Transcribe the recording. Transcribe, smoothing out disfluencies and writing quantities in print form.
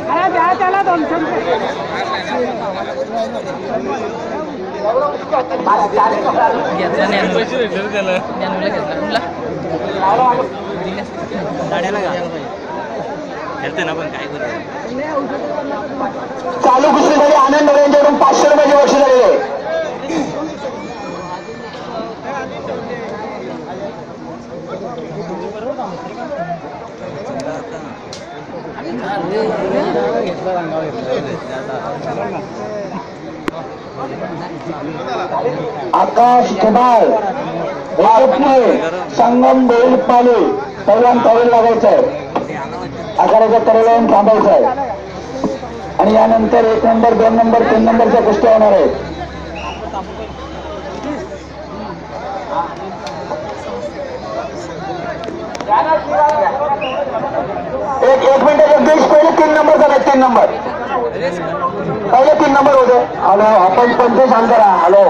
अरे द्या त्याला 200 रुपये. चालू कुस्तीसाठी आनंद यांच्याकडून 500 रुपयाची बक्षीस झालेली आहे. आकाश केबाळ संगम बेलपाले पहिल्यांदा तरेल लागायचं आहे. आकाराच्या तरेला येऊन थांबायचं आहे आणि यानंतर 1 नंबर 2 नंबर 3 नंबरच्या कुस्त्या होणार आहेत. एक मिनिट जगदीश, पहिले 3 नंबर झाले. 3 नंबर पहिले 3 नंबर होते. हॅलो, आपण 25 अंतर. हॅलो.